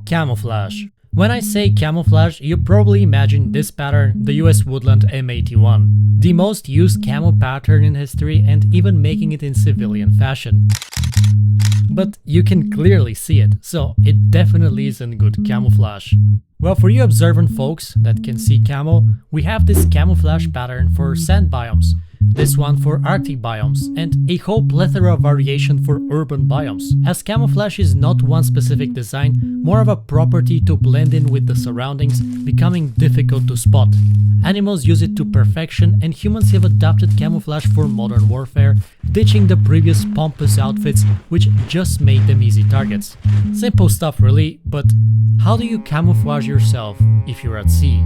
Camouflage. When I say camouflage, you probably imagine this pattern, the US Woodland M81, the most used camo pattern in history and even making it in civilian fashion. But you can clearly see it, so it definitely isn't good camouflage. Well, for you observant folks that can see camo, we have this camouflage pattern for sand biomes, this one for Arctic biomes, and a whole plethora of variation for urban biomes, as camouflage is not one specific design, more of a property to blend in with the surroundings, becoming difficult to spot. Animals use it to perfection, and humans have adopted camouflage for modern warfare, ditching the previous pompous outfits which just made them easy targets. Simple stuff really, but how do you camouflage yourself if you're at sea?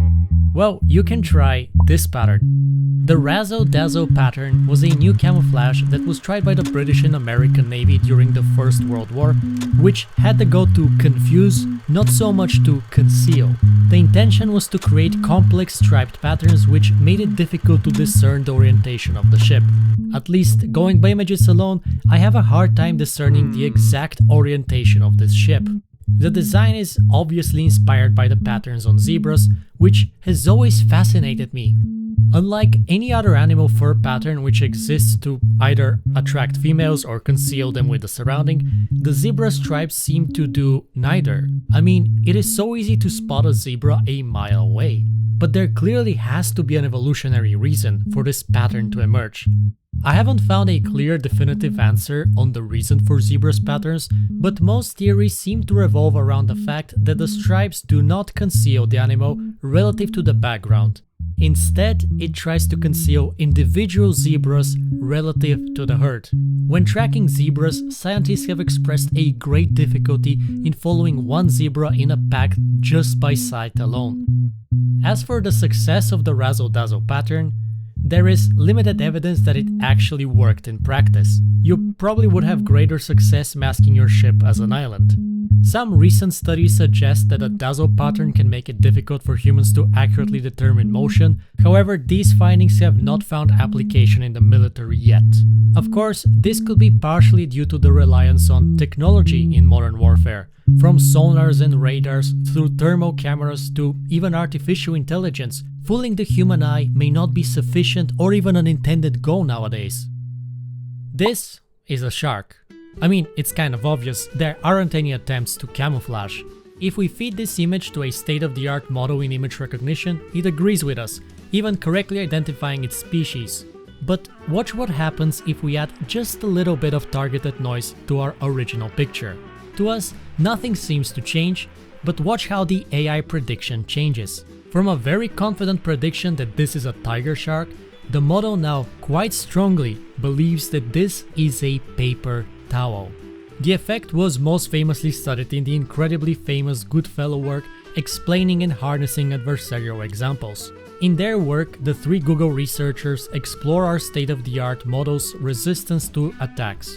Well, you can try this pattern. The Razzle Dazzle pattern was a new camouflage that was tried by the British and American Navy during the First World War, which had the goal to confuse, not so much to conceal. The intention was to create complex striped patterns which made it difficult to discern the orientation of the ship. At least, going by images alone, I have a hard time discerning the exact orientation of this ship. The design is obviously inspired by the patterns on zebras, which has always fascinated me. Unlike any other animal fur pattern which exists to either attract females or conceal them with the surrounding, the zebra stripes seem to do neither. I mean, it is so easy to spot a zebra a mile away. But there clearly has to be an evolutionary reason for this pattern to emerge. I haven't found a clear definitive answer on the reason for zebra's patterns, but most theories seem to revolve around the fact that the stripes do not conceal the animal relative to the background. Instead, it tries to conceal individual zebras relative to the herd. When tracking zebras, scientists have expressed a great difficulty in following one zebra in a pack just by sight alone. As for the success of the Razzle Dazzle pattern, there is limited evidence that it actually worked in practice. You probably would have greater success masking your ship as an island. Some recent studies suggest that a dazzle pattern can make it difficult for humans to accurately determine motion, however, these findings have not found application in the military yet. Of course, this could be partially due to the reliance on technology in modern warfare, from sonars and radars through thermal cameras to even artificial intelligence. Fooling the human eye may not be sufficient or even an intended goal nowadays. This is a shark. I mean, it's kind of obvious, there aren't any attempts to camouflage. If we feed this image to a state-of-the-art model in image recognition, it agrees with us, even correctly identifying its species. But watch what happens if we add just a little bit of targeted noise to our original picture. To us, nothing seems to change, but watch how the AI prediction changes. From a very confident prediction that this is a tiger shark, the model now quite strongly believes that this is a paper towel. The effect was most famously studied in the incredibly famous Goodfellow work explaining and harnessing adversarial examples. In their work, the three Google researchers explore our state-of-the-art model's resistance to attacks.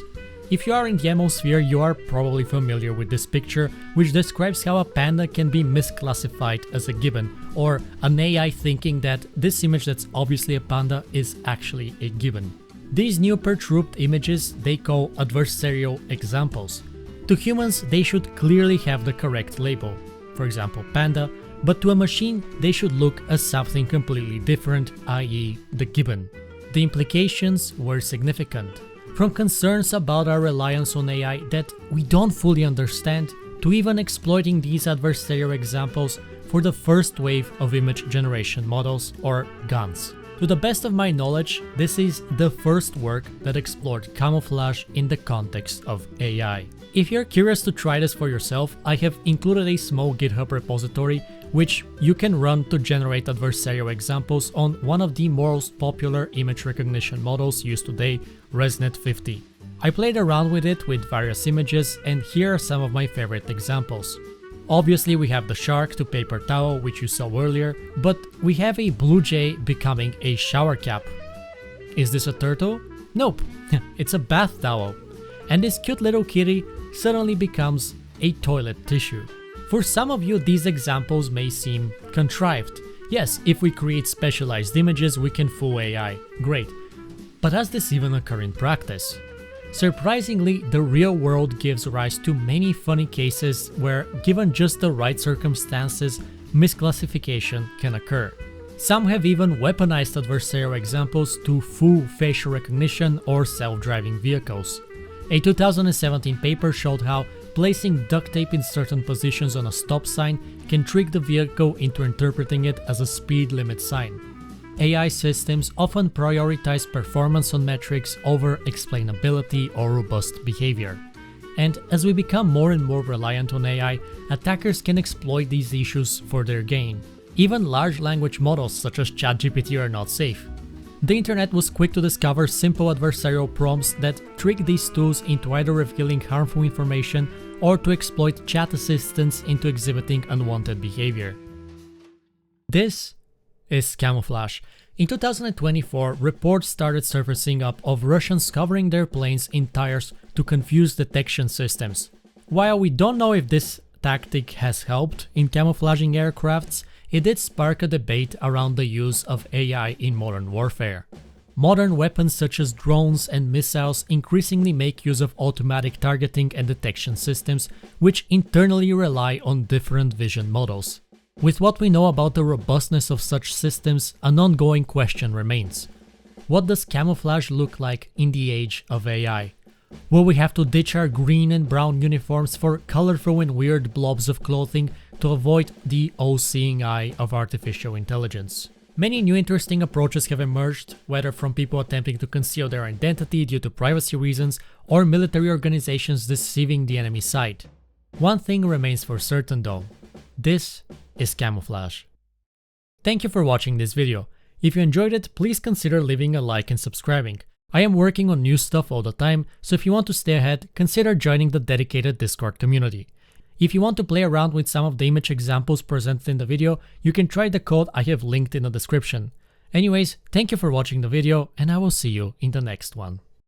If you are in the Emosphere, you are probably familiar with this picture, which describes how a panda can be misclassified as a gibbon, or an AI thinking that this image that's obviously a panda is actually a gibbon. These new perturbed images they call adversarial examples. To humans, they should clearly have the correct label, for example panda, but to a machine they should look as something completely different, i.e. the gibbon. The implications were significant. From concerns about our reliance on AI that we don't fully understand, to even exploiting these adversarial examples for the first wave of image generation models, or GANs. To the best of my knowledge, this is the first work that explored camouflage in the context of AI. If you're curious to try this for yourself, I have included a small GitHub repository which you can run to generate adversarial examples on one of the most popular image recognition models used today, ResNet 50. I played around with it with various images, and here are some of my favorite examples. Obviously we have the shark to paper towel, which you saw earlier, but we have a blue jay becoming a shower cap. Is this a turtle? Nope, it's a bath towel. And this cute little kitty suddenly becomes a toilet tissue. For some of you, these examples may seem contrived. Yes, if we create specialized images, we can fool AI. Great. But does this even occur in practice? Surprisingly, the real world gives rise to many funny cases where, given just the right circumstances, misclassification can occur. Some have even weaponized adversarial examples to fool facial recognition or self-driving vehicles. A 2017 paper showed how placing duct tape in certain positions on a stop sign can trick the vehicle into interpreting it as a speed limit sign. AI systems often prioritize performance on metrics over explainability or robust behavior. And as we become more and more reliant on AI, attackers can exploit these issues for their gain. Even large language models such as ChatGPT are not safe. The internet was quick to discover simple adversarial prompts that trick these tools into either revealing harmful information or to exploit chat assistants into exhibiting unwanted behavior. This is Camouflage. In 2024, reports started surfacing up of Russians covering their planes in tires to confuse detection systems. While we don't know if this tactic has helped in camouflaging aircrafts, it did spark a debate around the use of AI in modern warfare. Modern weapons such as drones and missiles increasingly make use of automatic targeting and detection systems, which internally rely on different vision models. With what we know about the robustness of such systems, an ongoing question remains. What does camouflage look like in the age of AI? Will we have to ditch our green and brown uniforms for colorful and weird blobs of clothing to avoid the all-seeing eye of artificial intelligence? Many new interesting approaches have emerged, whether from people attempting to conceal their identity due to privacy reasons or military organizations deceiving the enemy side. One thing remains for certain though. This is Camouflage. Thank you for watching this video. If you enjoyed it, please consider leaving a like and subscribing. I am working on new stuff all the time, so if you want to stay ahead, consider joining the dedicated Discord community. If you want to play around with some of the image examples presented in the video, you can try the code I have linked in the description. Anyways, thank you for watching the video, and I will see you in the next one.